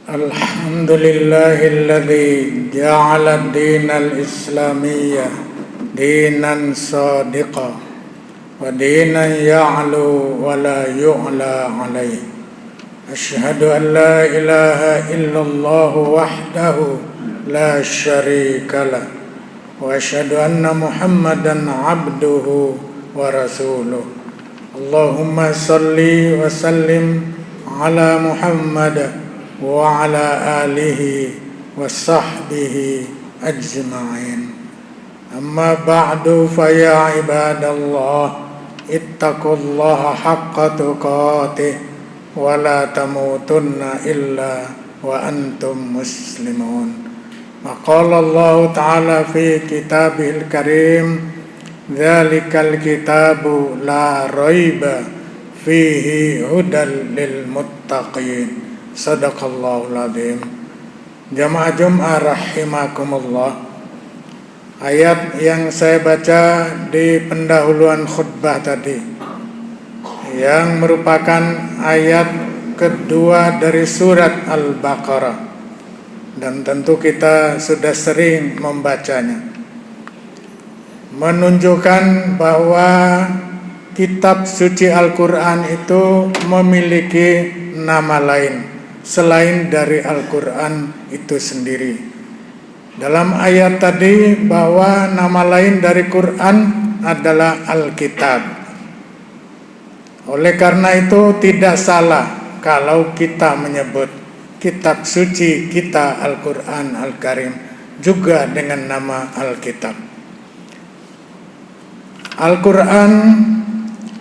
الحمد لله الذي جعل الدين الإسلامي دينا صادقا ودينا يعلو ولا يعلى عليه. أشهد أن لا إله إلا الله وحده لا شريك له وأشهد أن محمدا عبده ورسوله. اللهم صل وسلم على محمد وعلى آله وصحبه أجمعين. أما بعد فيا عباد الله اتقوا الله حق تقاته ولا تموتن إلا وأنتم مسلمون. وقال الله تعالى في كتابه الكريم ذلك الكتاب لا ريب فيه هدى للمتقين. Sadaqallahul azim. Jamaah Jum'ah rahimakumullah. Ayat yang saya baca di pendahuluan khutbah tadi, yang merupakan ayat kedua dari surat Al-Baqarah, dan tentu kita sudah sering membacanya, menunjukkan bahwa kitab suci Al-Quran itu memiliki nama lain selain dari Al-Quran itu sendiri. Dalam ayat tadi bahwa nama lain dari Quran adalah Alkitab. Oleh karena itu tidak salah kalau kita menyebut kitab suci kita Al-Quran Al-Karim juga dengan nama Alkitab. Al-Quran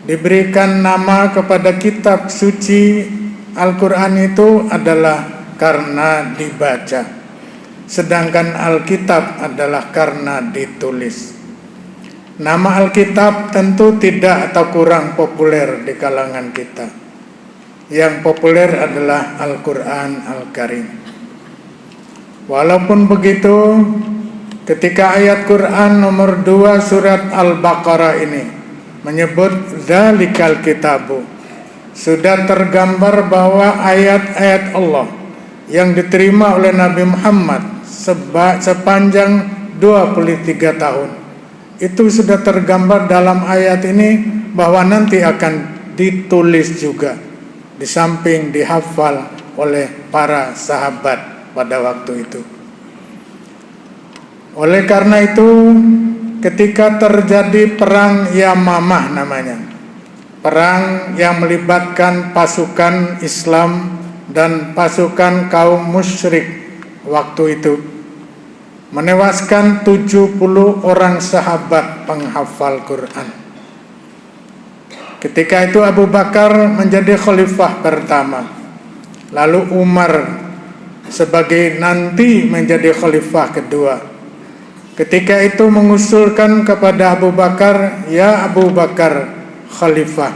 diberikan nama kepada kitab suci Al-Quran itu adalah karena dibaca, sedangkan Alkitab adalah karena ditulis. Nama Alkitab tentu tidak atau kurang populer di kalangan kita. Yang populer adalah Al-Quran Al-Karim. Walaupun begitu, ketika ayat Quran nomor 2 surat Al-Baqarah ini menyebut Dzalikal Kitabu, sudah tergambar bahwa ayat-ayat Allah yang diterima oleh Nabi Muhammad sepanjang 23 tahun itu sudah tergambar dalam ayat ini, bahwa nanti akan ditulis juga, di samping dihafal oleh para sahabat pada waktu itu. Oleh karena itu, ketika terjadi perang Yamamah namanya, perang yang melibatkan pasukan Islam dan pasukan kaum musyrik waktu itu, menewaskan 70 orang sahabat penghafal Quran. Ketika itu Abu Bakar menjadi khalifah pertama, lalu Umar sebagai nanti menjadi khalifah kedua. Ketika itu mengusulkan kepada Abu Bakar, "Ya Abu Bakar Khalifah,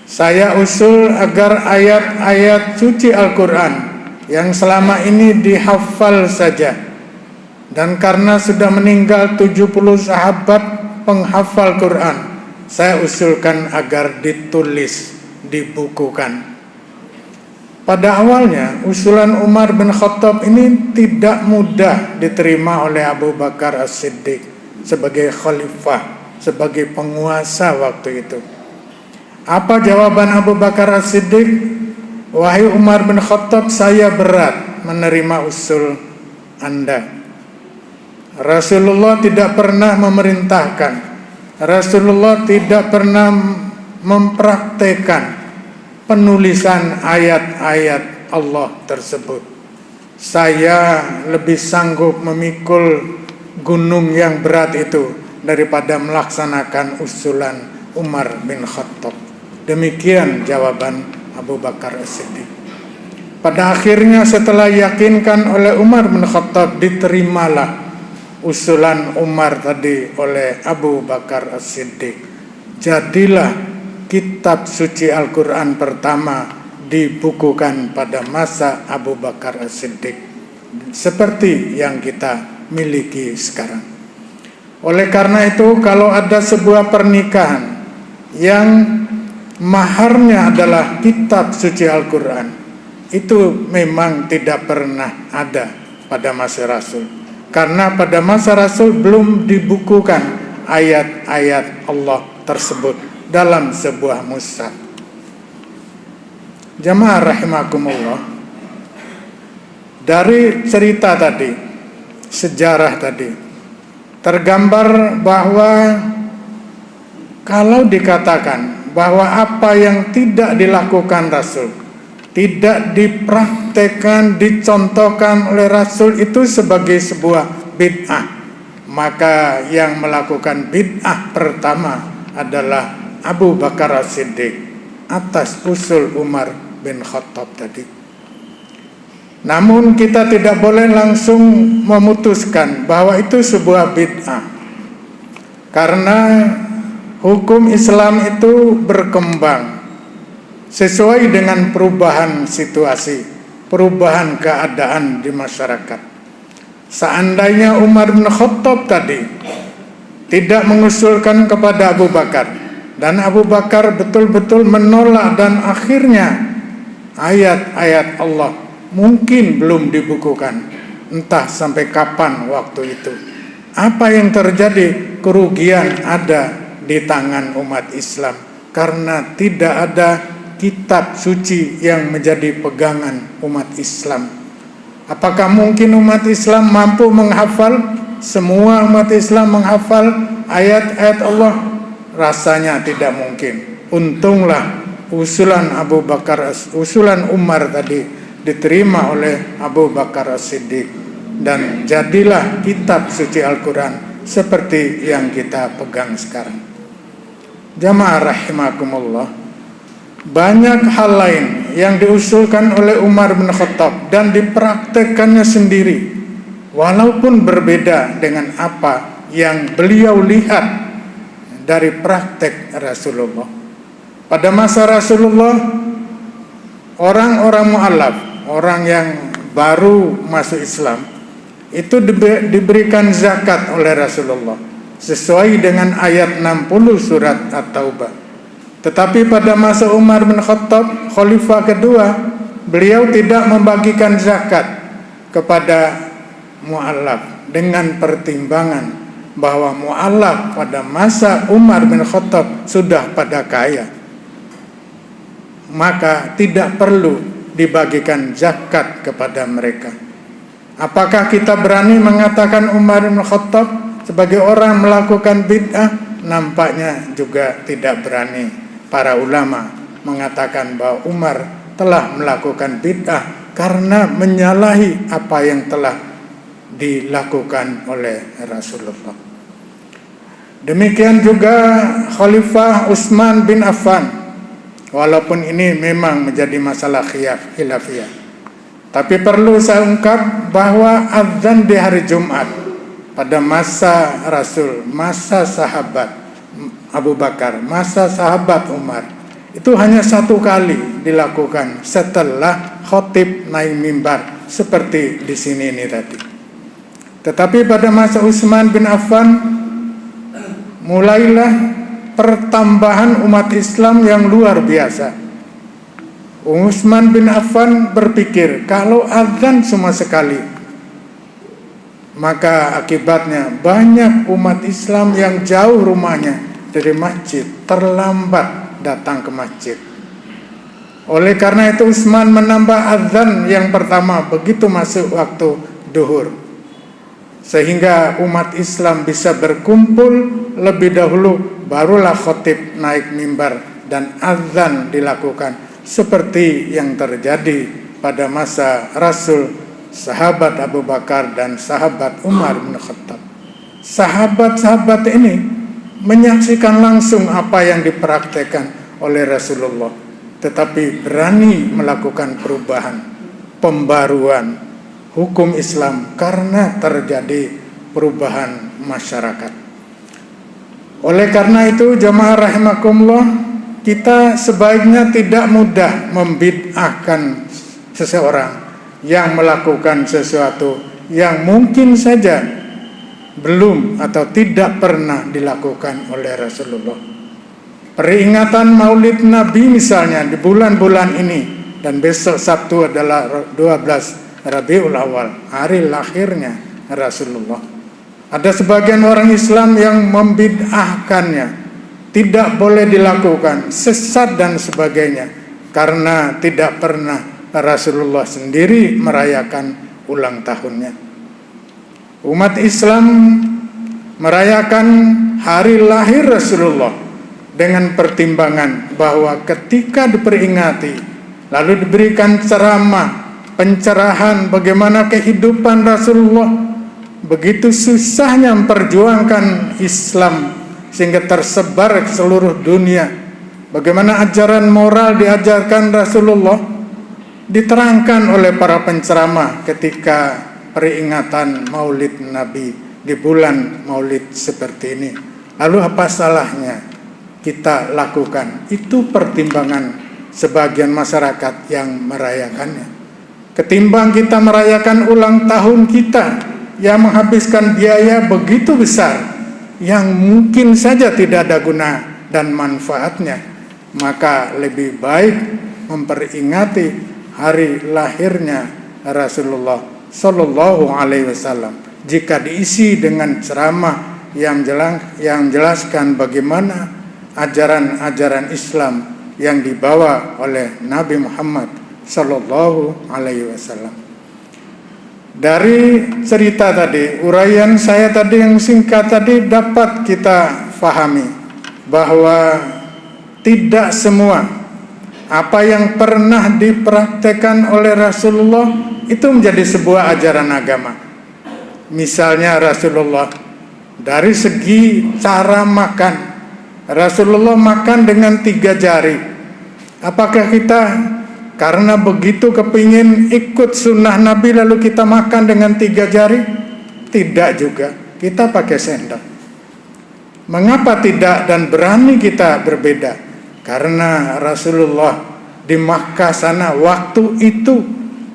saya usul agar ayat-ayat suci Al-Quran yang selama ini dihafal saja, dan karena sudah meninggal 70 sahabat penghafal Quran, saya usulkan agar ditulis, dibukukan." Pada awalnya usulan Umar bin Khattab ini tidak mudah diterima oleh Abu Bakar As-Siddiq sebagai khalifah, sebagai penguasa waktu itu. Apa jawaban Abu Bakar As-Siddiq? "Wahai Umar bin Khattab, saya berat menerima usul Anda. Rasulullah tidak pernah memerintahkan, Rasulullah tidak pernah mempraktekkan penulisan ayat-ayat Allah tersebut. Saya lebih sanggup memikul gunung yang berat itu daripada melaksanakan usulan Umar bin Khattab." Demikian jawaban Abu Bakar As-Siddiq. Pada akhirnya setelah yakinkan oleh Umar bin Khattab, diterimalah usulan Umar tadi oleh Abu Bakar As-Siddiq. Jadilah kitab suci Al-Quran pertama dibukukan pada masa Abu Bakar As-Siddiq, seperti yang kita miliki sekarang. Oleh karena itu, kalau ada sebuah pernikahan yang maharnya adalah kitab suci Al-Quran, itu memang tidak pernah ada pada masa Rasul. Karena pada masa Rasul belum dibukukan ayat-ayat Allah tersebut dalam sebuah mushaf. Jamaah rahimakumullah, dari cerita tadi, sejarah tadi, tergambar bahwa kalau dikatakan bahwa apa yang tidak dilakukan Rasul, tidak dipraktekkan, dicontohkan oleh Rasul itu sebagai sebuah bid'ah, maka yang melakukan bid'ah pertama adalah Abu Bakar As-Siddiq atas usul Umar bin Khattab tadi. Namun kita tidak boleh langsung memutuskan bahwa itu sebuah bid'ah, karena hukum Islam itu berkembang sesuai dengan perubahan situasi, perubahan keadaan di masyarakat. Seandainya Umar bin Khattab tadi tidak mengusulkan kepada Abu Bakar, dan Abu Bakar betul-betul menolak, dan akhirnya ayat-ayat Allah mungkin belum dibukukan, entah sampai kapan waktu itu. Apa yang terjadi? Kerugian ada di tangan umat Islam, karena tidak ada kitab suci yang menjadi pegangan umat Islam. Apakah mungkin umat Islam mampu menghafal, semua umat Islam menghafal ayat-ayat Allah? Rasanya tidak mungkin. Untunglah usulan Umar tadi diterima oleh Abu Bakar As-Siddiq, dan jadilah kitab suci Al-Quran seperti yang kita pegang sekarang. Jamaah rahimakumullah, banyak hal lain yang diusulkan oleh Umar bin Khattab dan dipraktekkannya sendiri, walaupun berbeda dengan apa yang beliau lihat dari praktek Rasulullah. Pada masa Rasulullah, orang-orang mu'alaf, orang yang baru masuk Islam, itu diberikan zakat oleh Rasulullah sesuai dengan ayat 60 surat At-Taubah. Tetapi pada masa Umar bin Khattab, khalifah kedua, beliau tidak membagikan zakat kepada mu'alaf dengan pertimbangan bahwa mu'alaf pada masa Umar bin Khattab sudah pada kaya, maka tidak perlu dibagikan zakat kepada mereka. Apakah kita berani mengatakan Umar bin Khattab sebagai orang melakukan bid'ah? Nampaknya juga tidak berani. Para ulama mengatakan bahwa Umar telah melakukan bid'ah karena menyalahi apa yang telah dilakukan oleh Rasulullah. Demikian juga Khalifah Utsman bin Affan, walaupun ini memang menjadi masalah khilafiyah, tapi perlu saya ungkap bahwa azan di hari Jumat pada masa Rasul, masa sahabat Abu Bakar, masa sahabat Umar, itu hanya satu kali dilakukan setelah khotib naik mimbar seperti di sini ini tadi. Tetapi pada masa Utsman bin Affan mulailah pertambahan umat Islam yang luar biasa. Utsman bin Affan berpikir, kalau azan cuma sekali, maka akibatnya banyak umat Islam yang jauh rumahnya dari masjid terlambat datang ke masjid. Oleh karena itu Utsman menambah azan yang pertama begitu masuk waktu duhur, sehingga umat Islam bisa berkumpul lebih dahulu, barulah khatib naik mimbar dan azan dilakukan, seperti yang terjadi pada masa Rasul, sahabat Abu Bakar dan sahabat Umar bin Khattab. Sahabat-sahabat ini menyaksikan langsung apa yang dipraktekkan oleh Rasulullah, tetapi berani melakukan perubahan, pembaruan hukum Islam karena terjadi perubahan masyarakat. Oleh karena itu jamaah rahimakumullah, kita sebaiknya tidak mudah membid'ahkan seseorang yang melakukan sesuatu yang mungkin saja belum atau tidak pernah dilakukan oleh Rasulullah. Peringatan Maulid Nabi misalnya di bulan-bulan ini dan besok Sabtu adalah 12 Rabiul Awal, hari lahirnya Rasulullah. Ada sebagian orang Islam yang membid'ahkannya, tidak boleh dilakukan, sesat dan sebagainya, karena tidak pernah Rasulullah sendiri merayakan ulang tahunnya. Umat Islam merayakan hari lahir Rasulullah dengan pertimbangan bahwa ketika diperingati lalu diberikan ceramah, pencerahan bagaimana kehidupan Rasulullah begitu susahnya memperjuangkan Islam sehingga tersebar ke seluruh dunia, bagaimana ajaran moral diajarkan Rasulullah diterangkan oleh para penceramah ketika peringatan Maulid Nabi di bulan Maulid seperti ini. Lalu apa salahnya kita lakukan? Itu pertimbangan sebagian masyarakat yang merayakannya. Ketimbang kita merayakan ulang tahun kita yang menghabiskan biaya begitu besar yang mungkin saja tidak ada guna dan manfaatnya, maka lebih baik memperingati hari lahirnya Rasulullah Sallallahu Alaihi Wasallam jika diisi dengan ceramah yang jelaskan bagaimana ajaran-ajaran Islam yang dibawa oleh Nabi Muhammad Sallallahu Alaihi Wasallam. Dari cerita tadi, uraian saya tadi yang singkat tadi, dapat kita fahami bahwa tidak semua apa yang pernah dipraktekkan oleh Rasulullah itu menjadi sebuah ajaran agama. Misalnya Rasulullah dari segi cara makan, Rasulullah makan dengan 3 jari. Apakah kita karena begitu kepingin ikut sunnah Nabi lalu kita makan dengan 3 jari? Tidak juga, kita pakai sendok. Mengapa tidak dan berani kita berbeda? Karena Rasulullah di Makkah sana waktu itu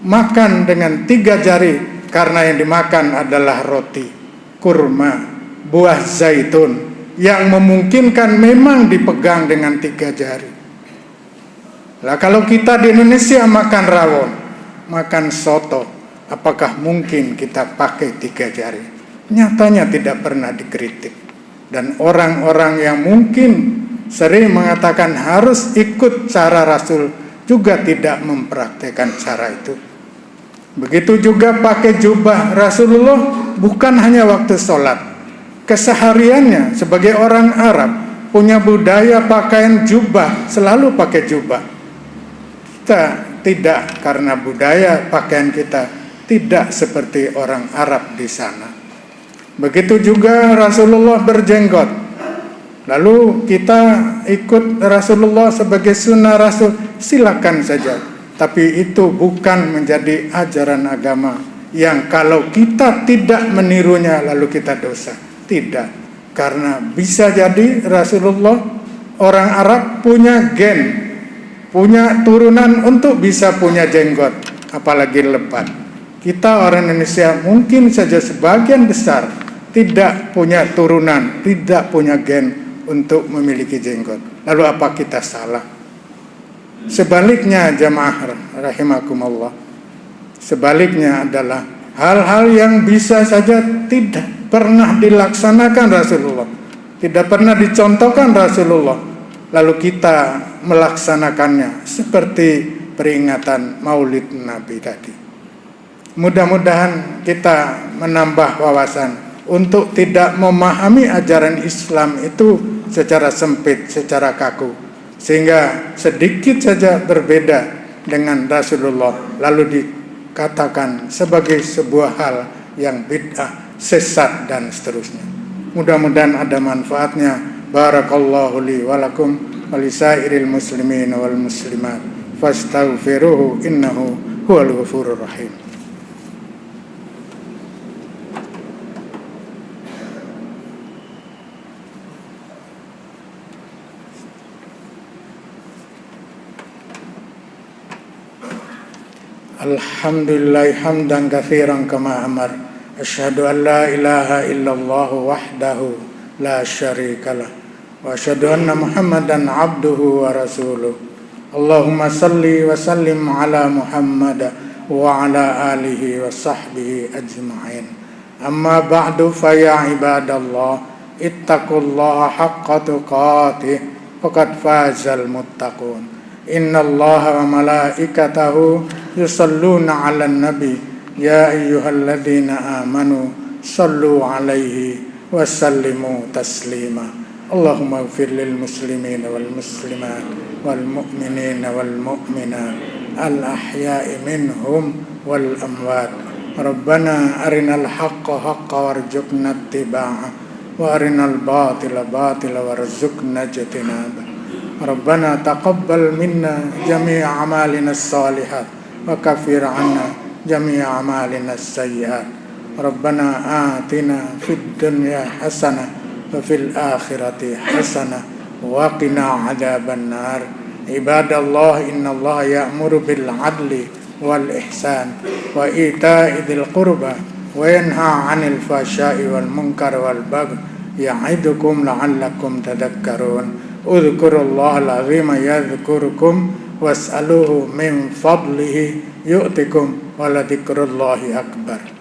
makan dengan 3 jari, karena yang dimakan adalah roti, kurma, buah zaitun yang memungkinkan memang dipegang dengan 3 jari. Lah kalau kita di Indonesia makan rawon, makan soto, apakah mungkin kita pakai 3 jari? Nyatanya tidak pernah dikritik. Dan orang-orang yang mungkin sering mengatakan harus ikut cara Rasul juga tidak mempraktekkan cara itu. Begitu juga pakai jubah. Rasulullah bukan hanya waktu sholat, kesehariannya sebagai orang Arab punya budaya pakaian jubah, selalu pakai jubah. Kita tidak, karena budaya pakaian kita tidak seperti orang Arab di sana. Begitu juga Rasulullah berjenggot. Lalu kita ikut Rasulullah sebagai sunnah Rasul, silakan saja. Tapi itu bukan menjadi ajaran agama yang kalau kita tidak menirunya lalu kita dosa. Tidak, karena bisa jadi Rasulullah orang Arab punya gen, punya turunan untuk bisa punya jenggot, apalagi lebat. Kita orang Indonesia mungkin saja sebagian besar tidak punya turunan, tidak punya gen untuk memiliki jenggot. Lalu apa kita salah? Sebaliknya jamaah rahimakumullah, sebaliknya adalah hal-hal yang bisa saja tidak pernah dilaksanakan Rasulullah, tidak pernah dicontohkan Rasulullah, lalu kita melaksanakannya seperti peringatan Maulid Nabi tadi. Mudah-mudahan kita menambah wawasan untuk tidak memahami ajaran Islam itu secara sempit, secara kaku, sehingga sedikit saja berbeda dengan Rasulullah lalu dikatakan sebagai sebuah hal yang bid'ah, sesat dan seterusnya. Mudah-mudahan ada manfaatnya. Barakallahu li wa lakum wa lisairil muslimin wal muslimat fastaghfiruhu innahu huwal ghafurur rahim. Alhamdulillah hamdan katsiran kama amar. Asyhadu an la ilaha illallah wahdahu la syarikalah wa asyhadu anna Muhammadan abduhu wa rasuluh. Allahumma salli wa sallim ala Muhammad wa ala alihi wa sahbihi ajma'in. Amma ba'du fa ya ibadallah, ittaqullaha haqqa tuqatih, faqad fazal muttaqun. Innallaha wa malaikatahu yusalluna 'alan nabi, ya ayyuhalladzina amanu sallu 'alaihi wa sallimu taslima. Allahumma ighfir lil muslimin wal muslimat wal mu'minin wal mu'minat al ahya'i minhum wal amwat. Rabbana arinal haqqa haqqa warzuqna ittiba'ah wa arinal batila batila warzuqna ijtinabah. Rabbana taqabbal minna jami'a amalina as-salihat wa kaffir 'anna jami'a amalina as-sayyi'at. Rabbana atina fid dunya hasanah wa fil akhirati hasanah wa qina 'adzaban nar. Ibadallah, innallaha ya'muru bil 'adli wal ihsan wa ita'i dzil qurba wa yanha 'anil fahsya'i wal munkar wal baghi ya'idukum la'allakum tadhakkarun. Udhkurullahal 'azima yadhkurukum was'aluhu min fadlihi yu'tikum wa la dzikrullahi akbar.